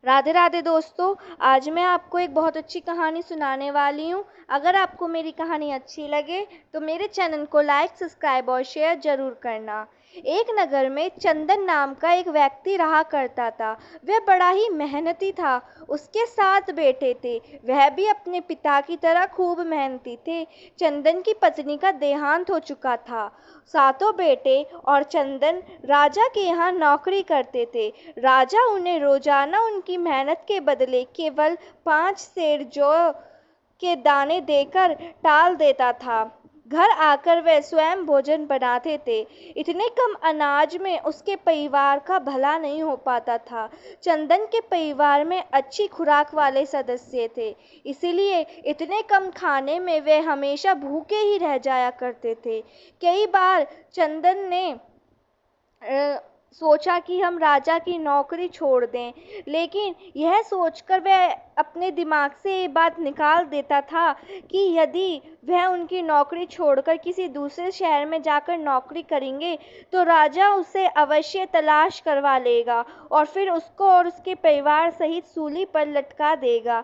राधे राधे दोस्तों। आज मैं आपको एक बहुत अच्छी कहानी सुनाने वाली हूँ। अगर आपको मेरी कहानी अच्छी लगे तो मेरे चैनल को लाइक, सब्सक्राइब और शेयर जरूर करना। एक नगर में चंदन नाम का एक व्यक्ति रहा करता था। वह बड़ा ही मेहनती था। उसके 7 बेटे थे। वह भी अपने पिता की तरह खूब मेहनती थे। चंदन की पत्नी का देहांत हो चुका था। सातों बेटे और चंदन राजा के यहाँ नौकरी करते थे। राजा उन्हें रोजाना उनकी मेहनत के बदले केवल 5 सेर जौ के दाने देकर टाल देता था। घर आकर वे स्वयं भोजन बनाते थे। इतने कम अनाज में उसके परिवार का भला नहीं हो पाता था। चंदन के परिवार में अच्छी खुराक वाले सदस्य थे, इसलिए इतने कम खाने में वे हमेशा भूखे ही रह जाया करते थे। कई बार चंदन ने सोचा कि हम राजा की नौकरी छोड़ दें, लेकिन यह सोचकर वह अपने दिमाग से ये बात निकाल देता था कि यदि वह उनकी नौकरी छोड़कर किसी दूसरे शहर में जाकर नौकरी करेंगे तो राजा उसे अवश्य तलाश करवा लेगा और फिर उसको और उसके परिवार सहित सूली पर लटका देगा।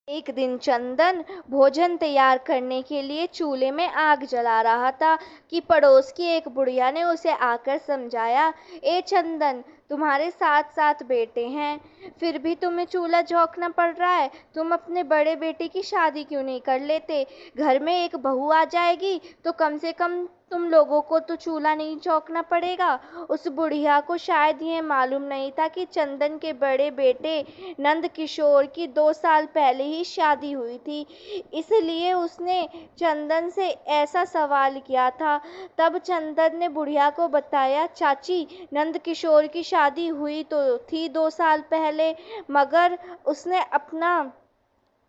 एक दिन चंदन भोजन तैयार करने के लिए चूल्हे में आग जला रहा था कि पड़ोस की एक बुढ़िया ने उसे आकर समझाया, ए चंदन, तुम्हारे 7 बेटे हैं, फिर भी तुम्हें चूल्हा झोंकना पड़ रहा है। तुम अपने बड़े बेटे की शादी क्यों नहीं कर लेते? घर में एक बहू आ जाएगी तो कम से कम तुम लोगों को तो चूल्हा नहीं झोंकना पड़ेगा। उस बुढ़िया को शायद यह मालूम नहीं था कि चंदन के बड़े बेटे नंद किशोर की 2 साल पहले ही शादी हुई थी, इसलिए उसने चंदन से ऐसा सवाल किया था। तब चंदन ने बुढ़िया को बताया, चाची, नंद किशोर की शादी हुई तो थी 2 साल पहले, मगर उसने अपना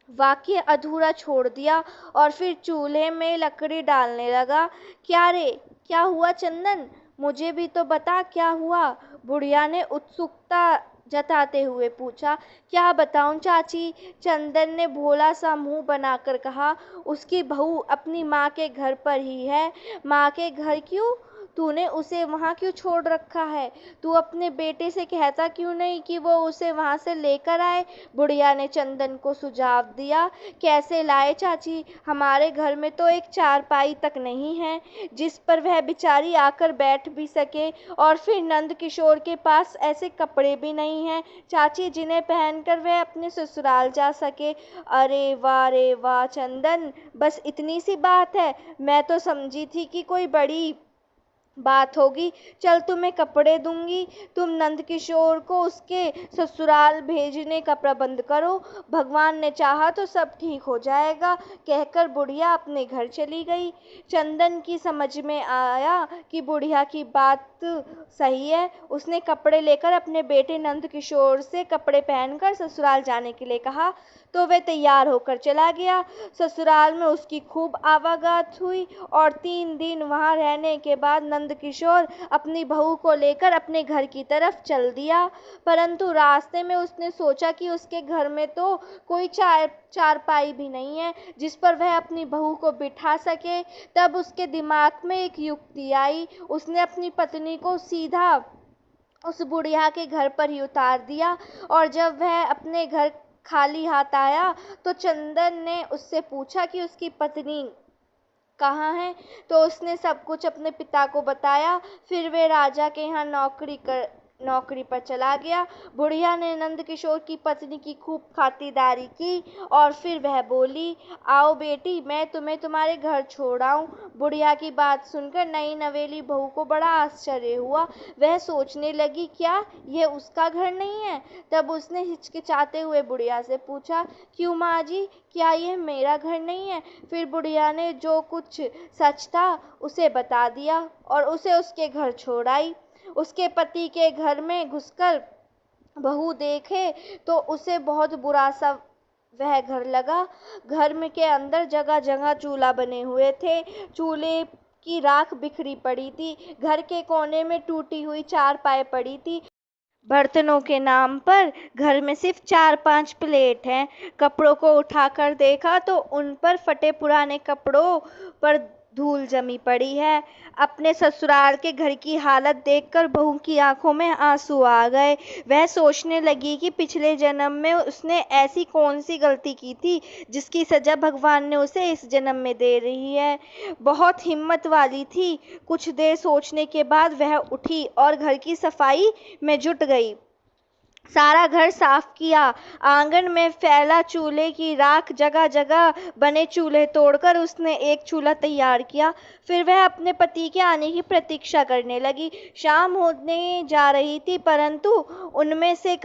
वाक्य अधूरा छोड़ दिया और फिर चूल्हे में लकड़ी डालने लगा। क्या रे, क्या हुआ चंदन? मुझे भी तो बता, क्या हुआ? बुढ़िया ने उत्सुकता जताते हुए पूछा। क्या बताऊं चाची? चंदन ने भोला सा मुंह बनाकर कहा। उसकी बहू अपनी माँ के घर पर ही है। माँ के घर क्यों? तूने उसे वहाँ क्यों छोड़ रखा है? तू अपने बेटे से कहता क्यों नहीं कि वो उसे वहाँ से लेकर आए? बुढ़िया ने चंदन को सुझाव दिया। कैसे लाए चाची? हमारे घर में तो एक चारपाई तक नहीं है जिस पर वह बेचारी आकर बैठ भी सके, और फिर नंद किशोर के पास ऐसे कपड़े भी नहीं हैं चाची जिन्हें पहनकर वह अपने ससुराल जा सके। अरे वाह रे वाह चंदन, बस इतनी सी बात है? मैं तो समझी थी कि कोई बड़ी बात होगी। चल, तुम्हें कपड़े दूंगी, तुम नंदकिशोर को उसके ससुराल भेजने का प्रबंध करो। भगवान ने चाहा तो सब ठीक हो जाएगा, कहकर बुढ़िया अपने घर चली गई। चंदन की समझ में आया कि बुढ़िया की बात सही है। उसने कपड़े लेकर अपने बेटे नंदकिशोर से कपड़े पहनकर ससुराल जाने के लिए कहा तो वह तैयार होकर चला गया। ससुराल में उसकी खूब आवागत हुई और 3 दिन वहां रहने के बाद नंदकिशोर अपनी बहू को लेकर अपने घर की तरफ चल दिया। परंतु रास्ते में उसने सोचा कि उसके घर में तो कोई चारपाई भी नहीं है जिस पर वह अपनी बहू को बिठा सके। तब उसके दिमाग में एक युक्ति आई। उसने अपनी पत्नी को सीधा उस बुढ़िया के घर पर ही उतार दिया और जब वह अपने घर खाली हाथ आया तो चंदन ने उससे पूछा कि उसकी पत्नी कहाँ है। तो उसने सब कुछ अपने पिता को बताया। फिर वे राजा के यहाँ नौकरी पर चला गया। बुढ़िया ने नंदकिशोर की पत्नी की खूब खातिरदारी की और फिर वह बोली, आओ बेटी, मैं तुम्हें तुम्हारे घर छोड़ आऊं। बुढ़िया की बात सुनकर नई नवेली बहू को बड़ा आश्चर्य हुआ। वह सोचने लगी, क्या ये उसका घर नहीं है? तब उसने हिचकिचाते हुए बुढ़िया से पूछा, क्यों माँ जी, क्या ये मेरा घर नहीं है? फिर बुढ़िया ने जो कुछ सच था उसे बता दिया और उसे उसके घर छोड़ आई। उसके पति के घर में घुसकर बहू देखे तो उसे बहुत बुरा सा वह घर लगा। घर में के अंदर जगह जगह चूल्हा बने हुए थे। चूल्हे की राख बिखरी पड़ी थी। घर के कोने में टूटी हुई चारपाई पड़ी थी। बर्तनों के नाम पर घर में सिर्फ 4-5 प्लेट हैं। कपड़ों को उठाकर देखा तो उन पर फटे पुराने कपड़ों पर धूल जमी पड़ी है। अपने ससुराल के घर की हालत देखकर बहू की आंखों में आंसू आ गए। वह सोचने लगी कि पिछले जन्म में उसने ऐसी कौन सी गलती की थी जिसकी सजा भगवान ने उसे इस जन्म में दे रही है। बहुत हिम्मत वाली थी। कुछ देर सोचने के बाद वह उठी और घर की सफाई में जुट गई। सारा घर साफ किया। आंगन में फैला चूल्हे की राख, जगह जगह बने चूल्हे तोड़कर उसने एक चूल्हा तैयार किया। फिर वह अपने पति के आने की प्रतीक्षा करने लगी। शाम होने जा रही थी, परंतु उनमें से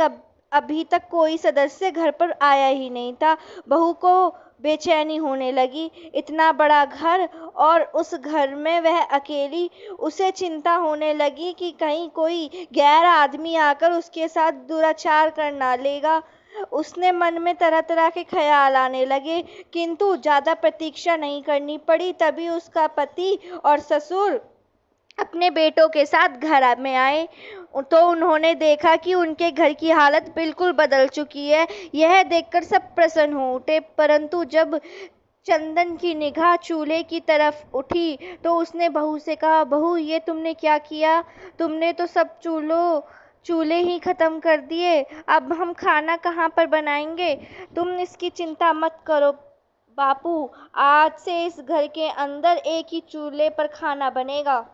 अभी तक कोई सदस्य घर पर आया ही नहीं था। बहू को बेचैनी होने लगी। इतना बड़ा घर और उस घर में वह अकेली। उसे चिंता होने लगी कि कहीं कोई गैर आदमी आकर उसके साथ दुराचार कर ना लेगा। उसने मन में तरह तरह के ख्याल आने लगे, किंतु ज्यादा प्रतीक्षा नहीं करनी पड़ी। तभी उसका पति और ससुर अपने बेटों के साथ घर में आए तो उन्होंने देखा कि उनके घर की हालत बिल्कुल बदल चुकी है। यह देखकर सब प्रसन्न हो उठे, परंतु जब चंदन की निगाह चूल्हे की तरफ उठी तो उसने बहू से कहा, बहू, ये तुमने क्या किया? तुमने तो सब चूल्हे ही खत्म कर दिए। अब हम खाना कहाँ पर बनाएंगे? तुम इसकी चिंता मत करो बापू, आज से इस घर के अंदर एक ही चूल्हे पर खाना बनेगा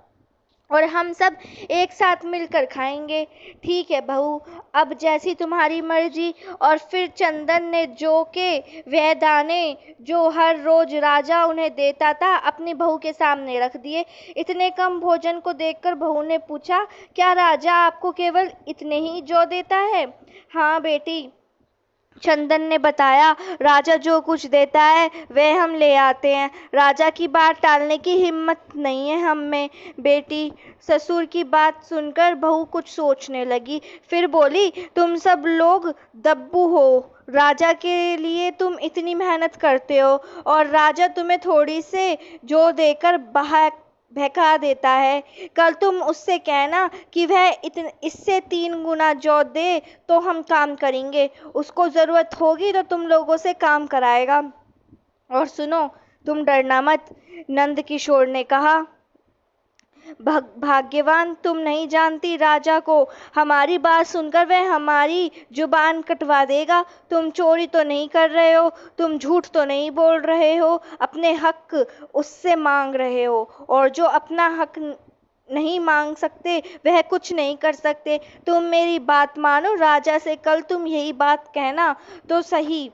और हम सब एक साथ मिलकर खाएंगे। ठीक है बहू, अब जैसी तुम्हारी मर्जी। और फिर चंदन ने जौ के वह दाने जो हर रोज राजा उन्हें देता था अपनी बहू के सामने रख दिए। इतने कम भोजन को देखकर बहू ने पूछा, क्या राजा आपको केवल इतने ही जौ देता है? हाँ बेटी, चंदन ने बताया, राजा जो कुछ देता है वह हम ले आते हैं। राजा की बात टालने की हिम्मत नहीं है हम में बेटी। ससुर की बात सुनकर बहू कुछ सोचने लगी, फिर बोली, तुम सब लोग दब्बू हो। राजा के लिए तुम इतनी मेहनत करते हो और राजा तुम्हें थोड़ी से जो देकर बहका देता है। कल तुम उससे कहना कि वह इससे 3 गुना जौ दे तो हम काम करेंगे। उसको जरूरत होगी तो तुम लोगों से काम कराएगा। और सुनो, तुम डरना मत। नंद किशोर ने कहा, भाग्यवान, तुम नहीं जानती राजा को। हमारी बात सुनकर वह हमारी जुबान कटवा देगा। तुम चोरी तो नहीं कर रहे हो, तुम झूठ तो नहीं बोल रहे हो, अपने हक उससे मांग रहे हो। और जो अपना हक नहीं मांग सकते वह कुछ नहीं कर सकते। तुम मेरी बात मानो, राजा से कल तुम यही बात कहना तो सही।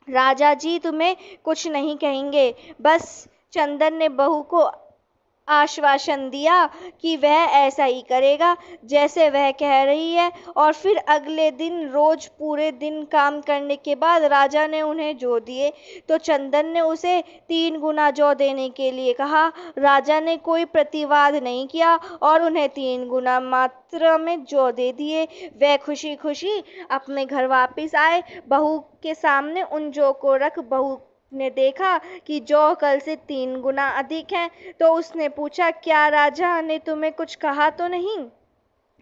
राजा जी तुम्हें कुछ नहीं कहेंगे। बस चंदन ने बहू को आश्वासन दिया कि वह ऐसा ही करेगा जैसे वह कह रही है। और फिर अगले दिन रोज पूरे दिन काम करने के बाद राजा ने उन्हें जौ दिए तो चंदन ने उसे 3 गुना जौ देने के लिए कहा। राजा ने कोई प्रतिवाद नहीं किया और उन्हें 3 गुना मात्रा में जौ दे दिए। वह खुशी खुशी अपने घर वापस आए। बहू के सामने उन जौ को रख बहू ने देखा कि जौ कल से 3 गुना अधिक है, तो उसने पूछा, क्या राजा ने तुम्हें कुछ कहा तो नहीं?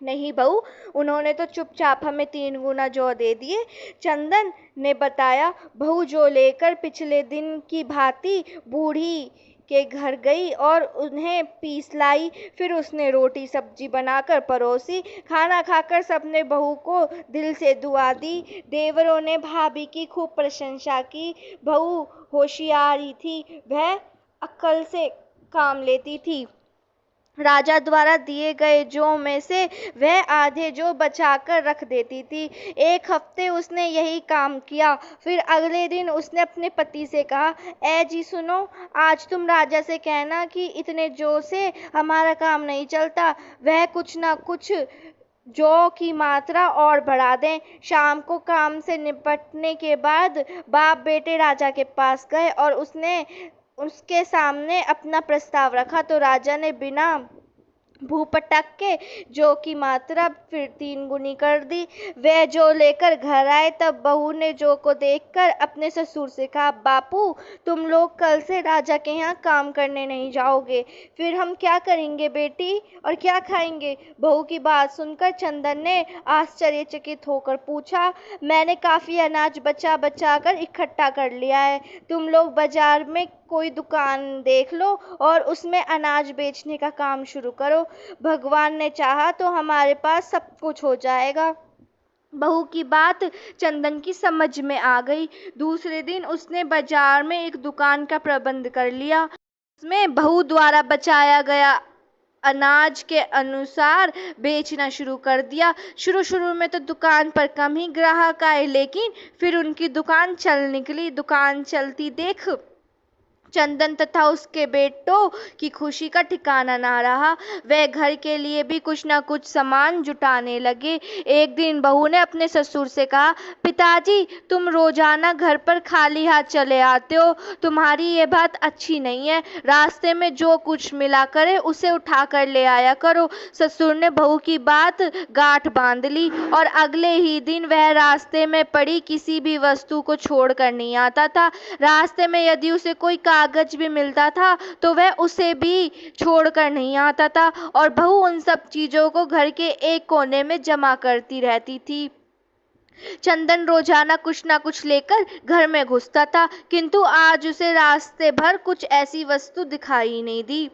नहीं बहू, उन्होंने तो चुपचाप हमें 3 गुना जौ दे दिए। चंदन ने बताया। बहू जौ लेकर पिछले दिन की भांति बूढ़ी के घर गई और उन्हें पीस लाई। फिर उसने रोटी सब्जी बनाकर परोसी। खाना खाकर सबने बहू को दिल से दुआ दी। देवरों ने भाभी की खूब प्रशंसा की। बहू होशियारी थी, वह अक्ल से काम लेती थी। राजा द्वारा दिए गए जौ में से वह आधे जौ बचाकर रख देती थी। 1 हफ्ते उसने यही काम किया। फिर अगले दिन उसने अपने पति से कहा, ए जी सुनो, आज तुम राजा से कहना कि इतने जौ से हमारा काम नहीं चलता। वह कुछ ना कुछ जौ की मात्रा और बढ़ा दें। शाम को काम से निपटने के बाद बाप बेटे राजा के पास गए और उसके सामने अपना प्रस्ताव रखा तो राजा ने बिना भूपटक के जौ की मात्रा फिर 3 गुनी कर दी। वह जौ लेकर घर आए तब बहू ने जौ को देखकर अपने ससुर से कहा, बापू, तुम लोग कल से राजा के यहाँ काम करने नहीं जाओगे। फिर हम क्या करेंगे बेटी, और क्या खाएंगे? बहू की बात सुनकर चंदन ने आश्चर्यचकित होकर पूछा, मैंने काफी अनाज बचा कर इकट्ठा कर लिया है। तुम लोग बाजार में कोई दुकान देख लो और उसमें अनाज बेचने का काम शुरू करो। भगवान ने चाहा तो हमारे पास सब कुछ हो जाएगा। बहू की बात चंदन की समझ में आ गई। दूसरे दिन उसने बाजार में एक दुकान का प्रबंध कर लिया। उसमें बहू द्वारा बचाया गया अनाज के अनुसार बेचना शुरू कर दिया। शुरू शुरू में तो दुकान पर कम ही ग्राहक आए, लेकिन फिर उनकी दुकान चल निकली। दुकान चलती देख चंदन तथा उसके बेटों की खुशी का ठिकाना ना रहा। वे घर के लिए भी कुछ न कुछ सामान जुटाने लगे। एक दिन बहू ने अपने ससुर से कहा, पिताजी तुम रोजाना घर पर खाली हाथ चले आते हो, तुम्हारी ये बात अच्छी नहीं है। रास्ते में जो कुछ मिला करे उसे उठा कर ले आया करो। ससुर ने बहू की बात गांठ बांध ली और अगले ही दिन वह रास्ते में पड़ी किसी भी वस्तु को छोड़कर नहीं आता था। रास्ते में यदि उसे कोई कागज भी मिलता था तो वह उसे भी छोड़कर नहीं आता था, और बहू उन सब चीजों को घर के एक कोने में जमा करती रहती थी। चंदन रोजाना कुछ ना कुछ लेकर घर में घुसता था, किंतु आज उसे रास्ते भर कुछ ऐसी वस्तु दिखाई नहीं दी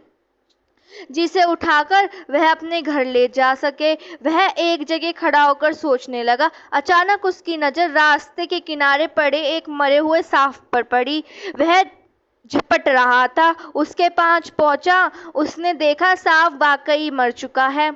जिसे उठाकर वह अपने घर ले जा सके। वह एक जगह खड़ा होकर सोचने लगा। अचानक उसकी नजर रास्ते के किनारे पड़े एक मरे हुए सांप पर पड़ी। वह झपट रहा था। उसके पास पहुंचा। उसने देखा सांप वाकई मर चुका है।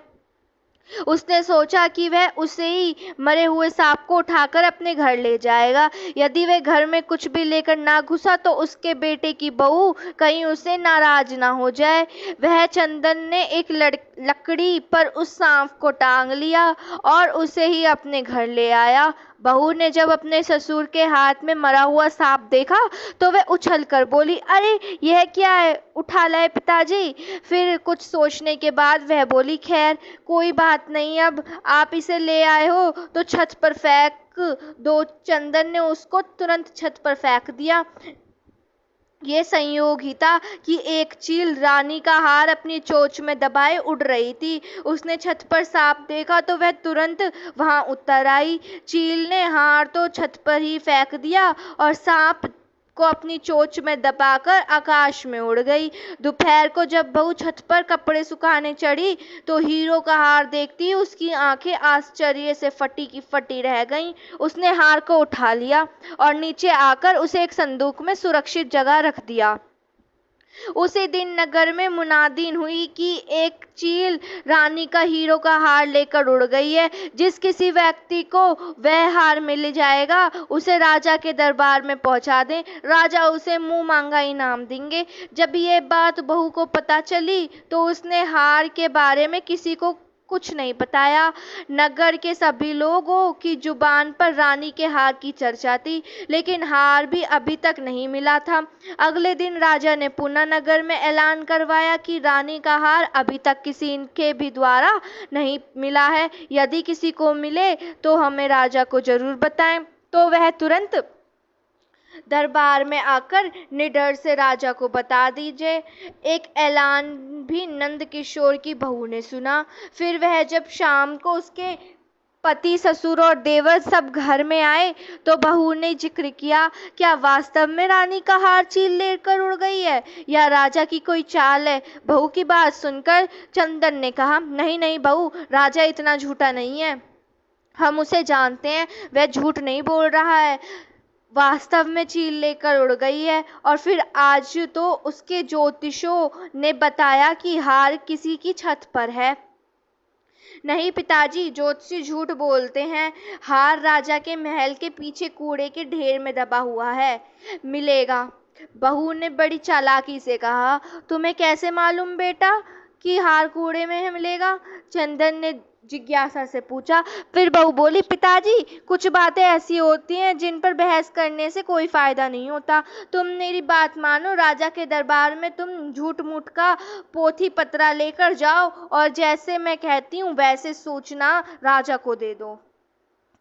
उसने सोचा कि वह उसे ही मरे हुए सांप को उठाकर अपने घर ले जाएगा। यदि वह घर में कुछ भी लेकर ना घुसा तो उसके बेटे की बहू कहीं उसे नाराज ना हो जाए। वह चंदन ने एक लकड़ी पर उस सांप को टांग लिया और उसे ही अपने घर ले आया। बहू ने जब अपने ससुर के हाथ में मरा हुआ सांप देखा तो वह उछल कर बोली, अरे यह क्या है, उठा लाए पिताजी। फिर कुछ सोचने के बाद वह बोली, खैर कोई बात नहीं, अब आप इसे ले आए हो तो छत पर फेंक दो। चंदन ने उसको तुरंत छत पर फेंक दिया। ये संयोग ही था कि एक चील रानी का हार अपनी चोंच में दबाए उड़ रही थी। उसने छत पर सांप देखा तो वह तुरंत वहां उतर आई। चील ने हार तो छत पर ही फेंक दिया और सांप को अपनी चोंच में दबाकर आकाश में उड़ गई। दोपहर को जब बहू छत पर कपड़े सुखाने चढ़ी तो हीरो का हार देखती ही उसकी आंखें आश्चर्य से फटी की फटी रह गईं। उसने हार को उठा लिया और नीचे आकर उसे एक संदूक में सुरक्षित जगह रख दिया। उसी दिन नगर में मुनादी हुई कि एक चील रानी का हीरो का हार लेकर उड़ गई है। जिस किसी व्यक्ति को वह हार मिल जाएगा उसे राजा के दरबार में पहुंचा दें, राजा उसे मुंह मांगा इनाम देंगे। जब ये बात बहू को पता चली तो उसने हार के बारे में किसी को कुछ नहीं बताया। नगर के सभी लोगों की जुबान पर रानी के हार की चर्चा थी, लेकिन हार भी अभी तक नहीं मिला था। अगले दिन राजा ने पुनः नगर में ऐलान करवाया कि रानी का हार अभी तक किसी के भी द्वारा नहीं मिला है। यदि किसी को मिले तो हमें राजा को जरूर बताएं। तो वह तुरंत दरबार में आकर निडर से राजा को बता दीजिए। एक ऐलान भी नंद किशोर की बहू ने सुना। फिर वह जब शाम को उसके पति, ससुर और देवर सब घर में आए तो बहू ने जिक्र किया, क्या वास्तव में रानी का हार चील लेकर उड़ गई है या राजा की कोई चाल है? बहू की बात सुनकर चंदन ने कहा, नहीं नहीं बहू, राजा इतना झूठा नहीं है, हम उसे जानते हैं, वह झूठ नहीं बोल रहा है। वास्तव में चील लेकर उड़ गई है। और फिर आज तो उसके ज्योतिषों ने बताया कि हार किसी की छत पर है। नहीं पिताजी, ज्योतिषी झूठ बोलते हैं। हार राजा के महल के पीछे कूड़े के ढेर में दबा हुआ है, मिलेगा। बहू ने बड़ी चालाकी से कहा, तुम्हें कैसे मालूम बेटा कि हार कूड़े में है मिलेगा? चंदन ने जिज्ञासा से पूछा। फिर बहू बोली, पिताजी कुछ बातें ऐसी होती हैं जिन पर बहस करने से कोई फायदा नहीं होता। तुम मेरी बात मानो, राजा के दरबार में तुम झूठ मूठ का पोथी पत्रा लेकर जाओ और जैसे मैं कहती हूँ वैसे सूचना राजा को दे दो।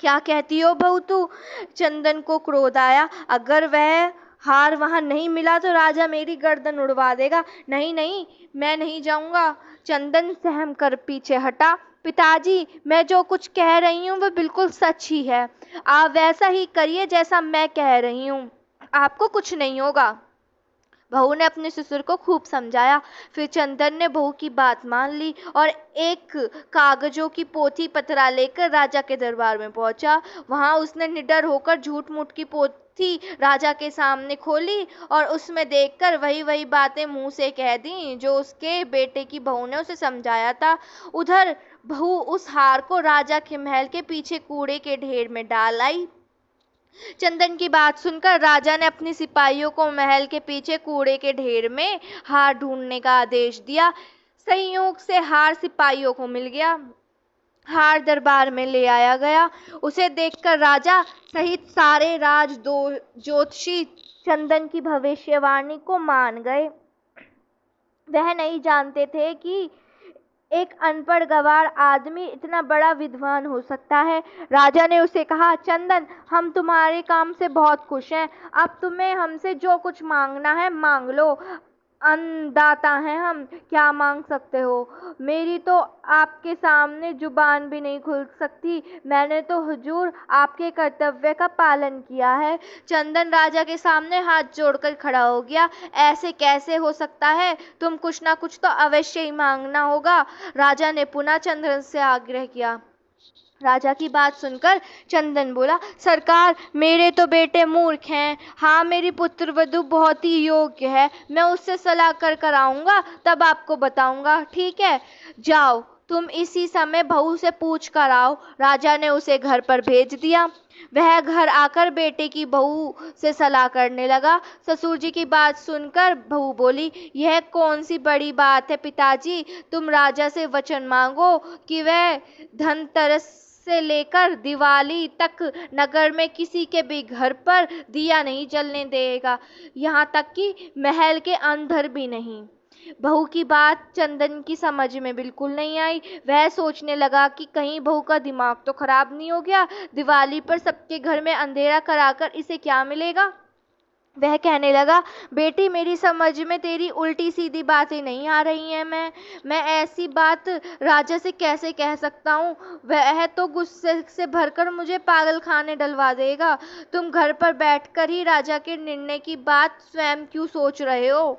क्या कहती हो बहू तू? चंदन को क्रोध आया। अगर वह हार वहां नहीं मिला तो राजा मेरी गर्दन उड़वा देगा। नहीं नहीं, मैं नहीं जाऊंगा। चंदन सहम कर पीछे हटा। पिताजी, मैं जो कुछ कह रही हूँ वह बिल्कुल सच ही है। आप वैसा ही करिए जैसा मैं कह रही हूँ, आपको कुछ नहीं होगा। बहू ने अपने ससुर को खूब समझाया। फिर चंदन ने बहू की बात मान ली और एक कागजों की पोथी पतरा लेकर राजा के दरबार में पहुंचा। वहां उसने निडर होकर झूठ मूठ की पोथी राजा के सामने खोली और उसमें देखकर वही वही बातें मुंह से कह दी जो उसके बेटे की बहू ने उसे समझाया था। उधर बहू उस हार को राजा के महल के पीछे कूड़े के ढेर में डाल आई। चंदन की बात सुनकर राजा ने अपने सिपाहियों को महल के पीछे कूड़े के ढेर में हार ढूंढने का आदेश दिया। संयोग से हार सिपाहियों को मिल गया। हार दरबार में ले आया गया। उसे देखकर राजा सहित सारे ज्योतिषी चंदन की भविष्यवाणी को मान गए। वह नहीं जानते थे कि एक अनपढ़ गंवार आदमी इतना बड़ा विद्वान हो सकता है। राजा ने उसे कहा, चंदन, हम तुम्हारे काम से बहुत खुश हैं। अब तुम्हें हमसे जो कुछ मांगना है मांग लो। अन्नदाता हैं हम, क्या मांग सकते हो? मेरी तो आपके सामने जुबान भी नहीं खुल सकती। मैंने तो हुजूर आपके कर्तव्य का पालन किया है। चंदन राजा के सामने हाथ जोड़कर खड़ा हो गया। ऐसे कैसे हो सकता है? तुम कुछ ना कुछ तो अवश्य ही मांगना होगा। राजा ने पुनः चंदन से आग्रह किया। राजा की बात सुनकर चंदन बोला, सरकार, मेरे तो बेटे मूर्ख हैं। हाँ, मेरी पुत्रवधू बहुत ही योग्य है। मैं उससे सलाह कर आऊंगा, तब आपको बताऊंगा। ठीक है, जाओ, तुम इसी समय बहू से पूछ कर आओ। राजा ने उसे घर पर भेज दिया। वह घर आकर बेटे की बहू से सलाह करने लगा। ससुर जी की बात सुनकर बहू बोली, यह कौन सी बड़ी बात है पिताजी? तुम राजा से वचन मांगो कि वह धनतेरस से लेकर दिवाली तक नगर में किसी के भी घर पर दिया नहीं जलने देगा, यहाँ तक कि महल के अंदर भी नहीं। बहू की बात चंदन की समझ में बिल्कुल नहीं आई। वह सोचने लगा कि कहीं बहू का दिमाग तो खराब नहीं हो गया। दिवाली पर सबके घर में अंधेरा कराकर इसे क्या मिलेगा? वह कहने लगा, बेटी, मेरी समझ में तेरी उल्टी सीधी बातें नहीं आ रही हैं। मैं ऐसी बात राजा से कैसे कह सकता हूँ? वह तो गुस्से से भरकर मुझे पागल खाने डलवा देगा। तुम घर पर बैठकर ही राजा के निर्णय की बात स्वयं क्यों सोच रहे हो?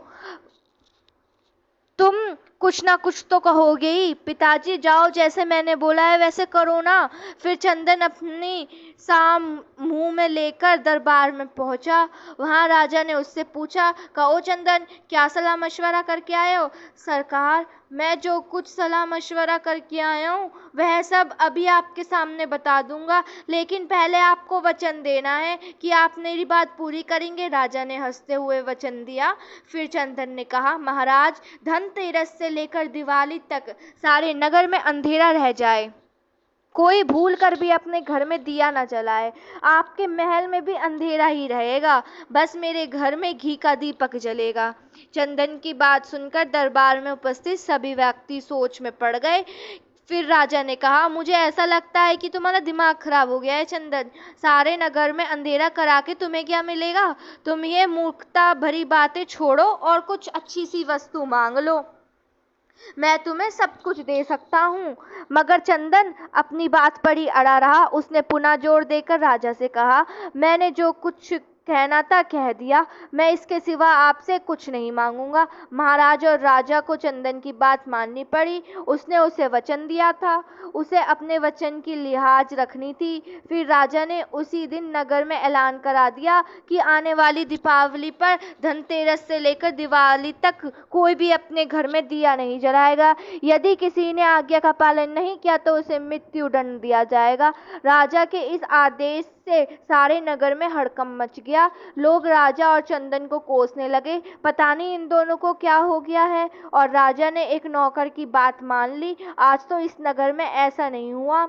तुम कुछ ना कुछ तो कहोगे ही। पिताजी, जाओ, जैसे मैंने बोला है वैसे करो ना। फिर चंदन अपनी साम मुंह में लेकर दरबार में पहुंचा। वहां राजा ने उससे पूछा, कहो चंदन, क्या सलाह मशवरा करके आए हो? सरकार, मैं जो कुछ सलाह मशवरा करके आया हूँ वह सब अभी आपके सामने बता दूंगा, लेकिन पहले आपको वचन देना है कि आप मेरी बात पूरी करेंगे। राजा ने हंसते हुए वचन दिया। फिर चंदन ने कहा, महाराज, धनतेरस से लेकर दिवाली तक सारे नगर में अंधेरा रह जाए। कोई भूल कर भी अपने घर में दिया न जलाए। आपके महल में भी अंधेरा ही रहेगा। बस मेरे घर में घी का दीपक जलेगा। चंदन की बात सुनकर दरबार में उपस्थित सभी व्यक्ति सोच में पड़ गए। फिर राजा ने कहा, मुझे ऐसा लगता है कि तुम्हारा दिमाग खराब हो गया है चंदन। सारे नगर में अंधेरा करा के तुम्हें क्या मिलेगा? तुम ये मूर्खता भरी बातें छोड़ो और कुछ अच्छी सी वस्तु मांग लो। मैं तुम्हें सब कुछ दे सकता हूँ। मगर चंदन अपनी बात पर ही अड़ा रहा। उसने पुनः जोर देकर राजा से कहा, मैंने जो कुछ कहना था कह दिया। मैं इसके सिवा आपसे कुछ नहीं मांगूंगा। महाराज और राजा को चंदन की बात माननी पड़ी। उसने उसे वचन दिया था, उसे अपने वचन की लिहाज रखनी थी। फिर राजा ने उसी दिन नगर में ऐलान करा दिया कि आने वाली दीपावली पर धनतेरस से लेकर दिवाली तक कोई भी अपने घर में दिया नहीं जलाएगा। यदि किसी ने आज्ञा का पालन नहीं किया तो उसे मृत्यु दंड दिया जाएगा। राजा के इस आदेश से सारे नगर में हड़कंप मच गया। लोग राजा और चंदन को कोसने लगे, पता नहीं इन दोनों को क्या हो गया है। और राजा ने एक नौकर की बात मान ली। आज तो इस नगर में ऐसा नहीं हुआ।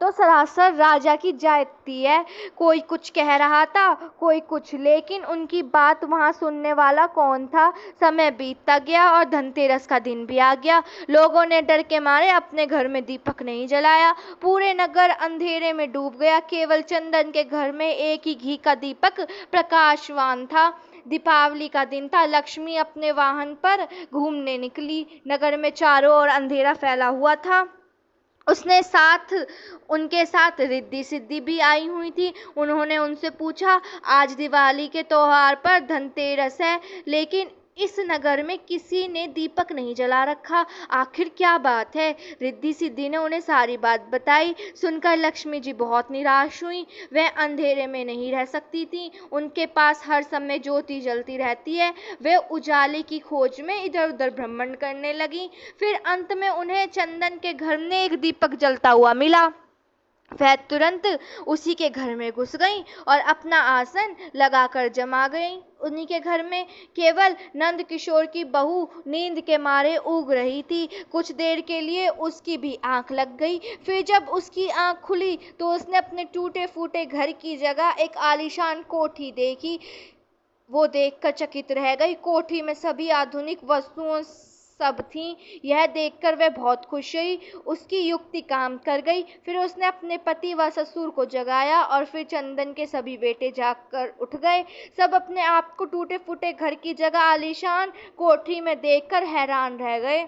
तो सरासर राजा की जाति है। कोई कुछ कह रहा था, कोई कुछ, लेकिन उनकी बात वहां सुनने वाला कौन था? समय बीतता गया और धनतेरस का दिन भी आ गया। लोगों ने डर के मारे अपने घर में दीपक नहीं जलाया। पूरे नगर अंधेरे में डूब गया। केवल चंदन के घर में एक ही घी का दीपक प्रकाशवान था। दीपावली का दिन था। लक्ष्मी अपने वाहन पर घूमने निकली। नगर में चारों ओर अंधेरा फैला हुआ था। उनके साथ रिद्धि सिद्धि भी आई हुई थी। उन्होंने उनसे पूछा, आज दिवाली के त्योहार पर धनतेरस है, लेकिन इस नगर में किसी ने दीपक नहीं जला रखा, आखिर क्या बात है? रिद्धि सिद्धि ने उन्हें सारी बात बताई। सुनकर लक्ष्मी जी बहुत निराश हुई। वह अंधेरे में नहीं रह सकती थी, उनके पास हर समय ज्योति जलती रहती है। वे उजाले की खोज में इधर उधर भ्रमण करने लगी। फिर अंत में उन्हें चंदन के घर में एक दीपक जलता हुआ मिला। वह तुरंत उसी के घर में घुस गई और अपना आसन लगाकर जमा गई। उन्हीं के घर में केवल नंद किशोर की बहू नींद के मारे ऊग रही थी। कुछ देर के लिए उसकी भी आंख लग गई। फिर जब उसकी आंख खुली तो उसने अपने टूटे फूटे घर की जगह एक आलीशान कोठी देखी। वो देखकर चकित रह गई। कोठी में सभी आधुनिक वस्तुओं सब थीं। यह देखकर वह बहुत खुश हुई। उसकी युक्ति काम कर गई। फिर उसने अपने पति व ससुर को जगाया और फिर चंदन के सभी बेटे जागकर उठ गए। सब अपने आप को टूटे फूटे घर की जगह आलीशान कोठी में देखकर हैरान रह गए।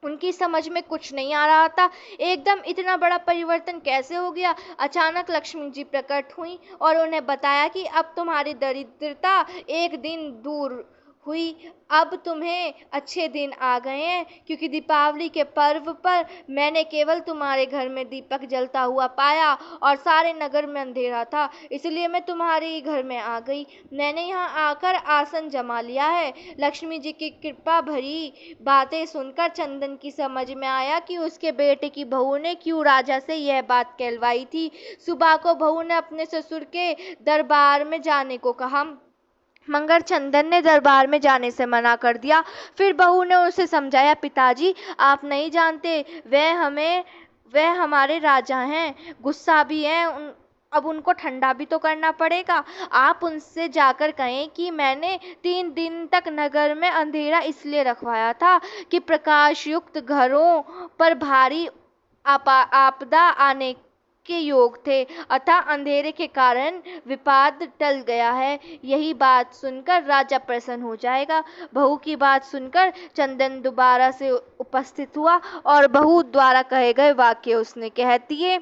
उनकी समझ में कुछ नहीं आ रहा था, एकदम इतना बड़ा परिवर्तन कैसे हो गया। अचानक लक्ष्मी जी प्रकट हुई और उन्हें बताया कि अब तुम्हारी दरिद्रता एक दिन दूर हुई। अब तुम्हें अच्छे दिन आ गए हैं, क्योंकि दीपावली के पर्व पर मैंने केवल तुम्हारे घर में दीपक जलता हुआ पाया और सारे नगर में अंधेरा था, इसलिए मैं तुम्हारे ही घर में आ गई। मैंने यहाँ आकर आसन जमा लिया है। लक्ष्मी जी की कृपा भरी बातें सुनकर चंदन की समझ में आया कि उसके बेटे की बहू ने क्यों राजा से यह बात कहलवाई थी। सुबह को बहू ने अपने ससुर के दरबार में जाने को कहा, मगर चंदन ने दरबार में जाने से मना कर दिया। फिर बहू ने उसे समझाया, पिताजी आप नहीं जानते, वह हमारे राजा हैं, गुस्सा भी हैं, अब उनको ठंडा भी तो करना पड़ेगा। आप उनसे जाकर कहें कि मैंने 3 दिन तक नगर में अंधेरा इसलिए रखवाया था कि प्रकाश युक्त घरों पर भारी आपदा आने के योग थे, अतः अंधेरे के कारण विपाद टल गया है। यही बात सुनकर राजा प्रसन्न हो जाएगा। बहू की बात सुनकर चंदन दोबारा से उपस्थित हुआ और बहू द्वारा कहे गए वाक्य उसने कह दिए।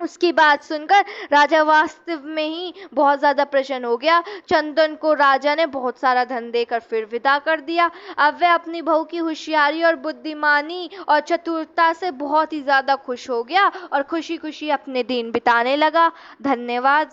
उसकी बात सुनकर राजा वास्तव में ही बहुत ज्यादा प्रसन्न हो गया। चंदन को राजा ने बहुत सारा धन देकर फिर विदा कर दिया। अब वह अपनी बहू की होशियारी और बुद्धिमानी और चतुरता से बहुत ही ज्यादा खुश हो गया और खुशी खुशी अपने दिन बिताने लगा। धन्यवाद।